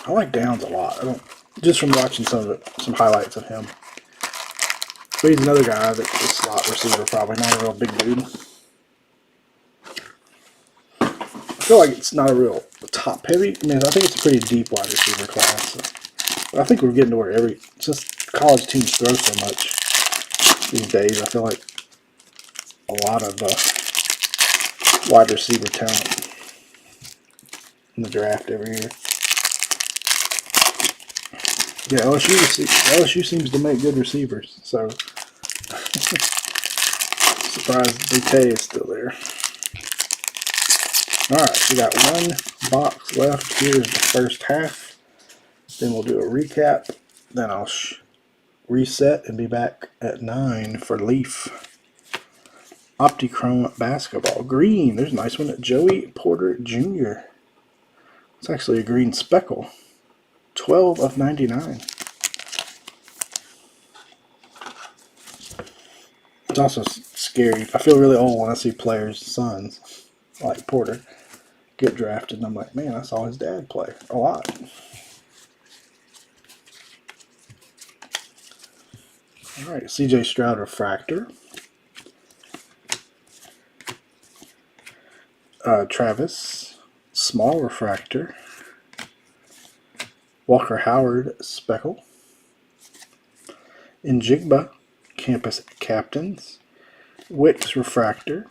I like Downs a lot. Just from watching some highlights of him. But he's another guy that's a slot receiver, probably not a real big dude. I feel like it's not a real top heavy. I mean, I think it's a pretty deep wide receiver class. So. But I think we're getting to where just college teams throw so much these days. I feel like a lot of wide receiver talent in the draft every year. Yeah, LSU seems to make good receivers, so surprised Boutte is still there. Alright, we got 1 box left. Here's the first half. Then we'll do a recap. Then I'll reset and be back at 9 for Leaf. Optichrome Basketball. Green. There's a nice one. Joey Porter Jr. It's actually a green speckle. 12 of 99. It's also scary. I feel really old when I see players' sons, like Porter, get drafted. And I'm like, man, I saw his dad play a lot. All right, C.J. Stroud Refractor. Travis Small Refractor. Walker Howard Speckle. Njigba Campus Captains. Wicks Refractor.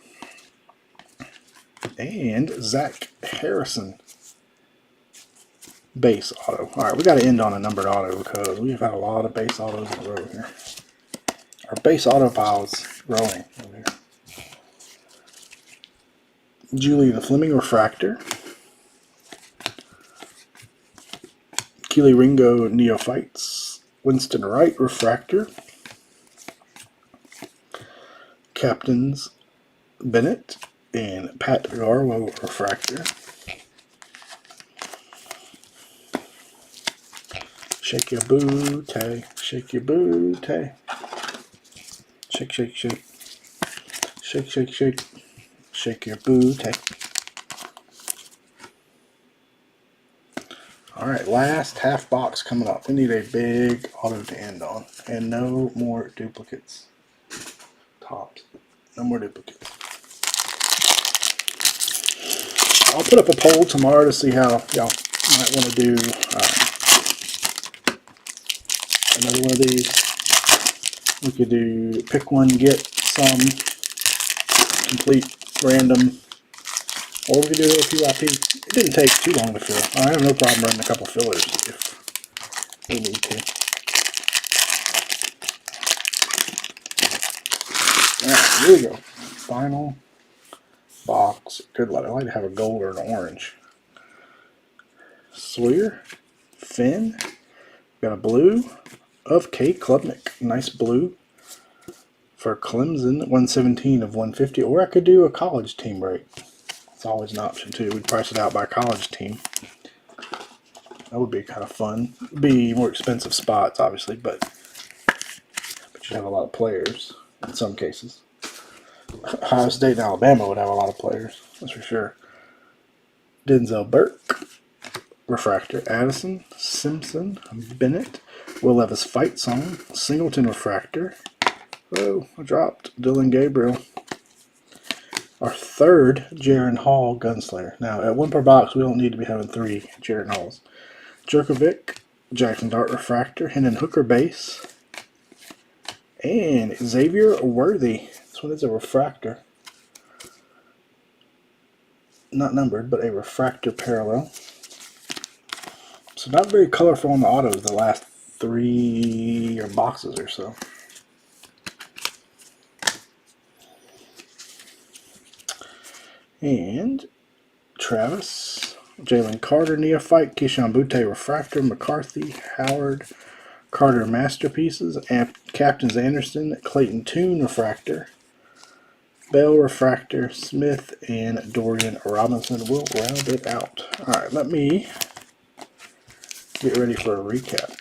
And Zach Harrison Base Auto. Alright, we got to end on a numbered auto because we've had a lot of base autos in a row here. Our base auto pile is growing over here. Julian Fleming refractor. Keely Ringo Neophytes. Winston Wright refractor. Captains Bennett and Pat Garwo refractor. Shake your booty, shake your booty. Shake, shake, shake. Shake, shake, shake. Shake your booty. Alright, last half box coming up. We need a big auto to end on. And no more duplicates. Tops. No more duplicates. I'll put up a poll tomorrow to see how y'all might want to do another one of these. We could do pick one, get some, complete random, or we could do a PYP. It didn't take too long to fill. I have no problem running a couple fillers if we need to. Alright, here we go. Final box. Good luck. I like to have a gold or an orange. Sawyer, Finn, got a blue of K. Klubnik. Nice blue for Clemson, 117 of 150. Or I could do a college team break. It's always an option too. We'd price it out by college team. That would be kind of fun. Be more expensive spots, obviously, but you have a lot of players in some cases. Ohio State and Alabama would have a lot of players, that's for sure. Denzel Burke, refractor. Addison, Simpson, Bennett, Will Levis Fight Song, Singleton refractor. Oh, I dropped Dylan Gabriel. Our third Jaron Hall Gunslinger. Now, at one per box, we don't need to be having three Jaron Halls. Jerkovic, Jackson Dart refractor, Hendon Hooker base, and Xavier Worthy. This one is a refractor. Not numbered, but a refractor parallel. So not very colorful on the autos the last three boxes or so. And Travis, Jalen Carter Neophyte, Keyshawn Butte refractor, McCarthy, Howard, Carter Masterpieces, and Captains Anderson, Clayton Toon refractor, Bell refractor, Smith, and Dorian Robinson will round it out. Alright, let me get ready for a recap.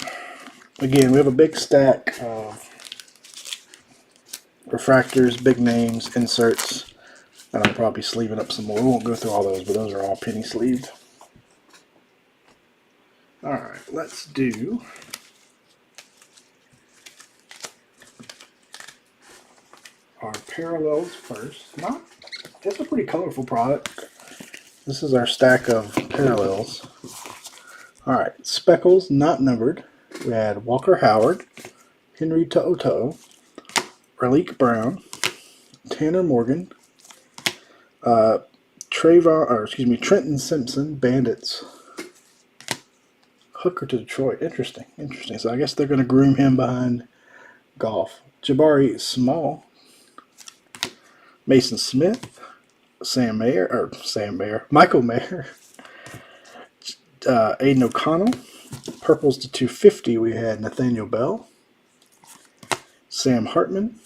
Again, we have a big stack of refractors, big names, inserts, and I'll probably sleeving up some more. We won't go through all those, but those are all penny sleeved. Alright, let's do our parallels first. It's a pretty colorful product. This is our stack of parallels. Alright, Speckles, not numbered. We had Walker Howard, Henry To'oto'o, Raleek Brown, Tanner Morgan, Trenton Simpson, Bandits, Hooker to Detroit. Interesting. So I guess they're going to groom him behind Goff. Jabari Small, Mason Smith, Michael Mayer, Aiden O'Connell. Purples to 250, we had Nathaniel Bell, Sam Hartman,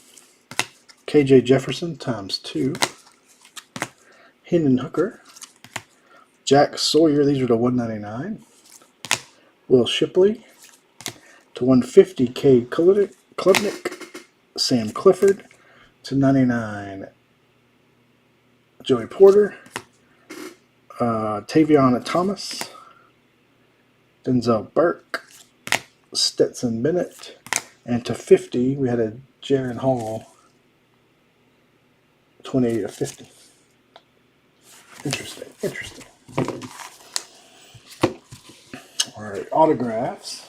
KJ Jefferson ×2, Hendon Hooker, Jack Sawyer, these are to 199, Will Shipley to 150, Cade Klubnik, Sam Clifford to 99, Joey Porter, Taviana Thomas, Denzel Burke, Stetson Bennett, and to 50 we had a Jaron Hall 28 of 50. Interesting. Alright, autographs.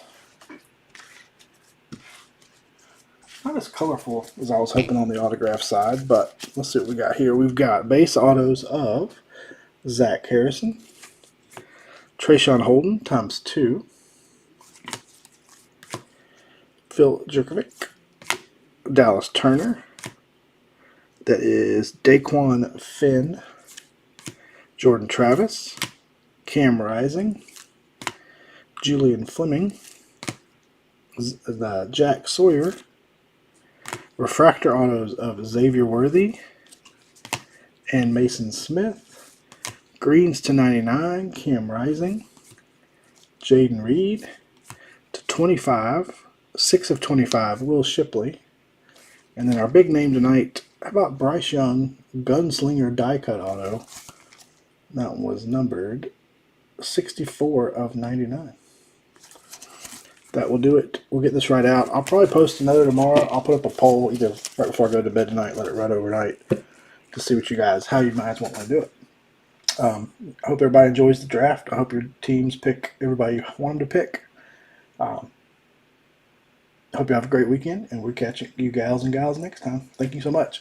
Not as colorful as I was hoping on the autograph side, but let's see what we got here. We've got base autos of Zach Harrison, Trayshawn Holden ×2, Phil Jerkovic, Dallas Turner, that is Daquan Finn, Jordan Travis, Cam Rising, Julian Fleming, Jack Sawyer, refractor autos of Xavier Worthy and Mason Smith, greens to 99, Cam Rising, Jaden Reed, to 25, 6 of 25, Will Shipley. And then our big name tonight, how about Bryce Young, Gunslinger die cut auto. That one was numbered 64 of 99. That will do it. We'll get this right out. I'll probably post another tomorrow. I'll put up a poll either right before I go to bed tonight, let it run overnight to see what how you guys want to do it. I hope everybody enjoys the draft. I hope your teams pick everybody you want them to pick. I hope you have a great weekend, and we'll catch you gals and gals next time. Thank you so much.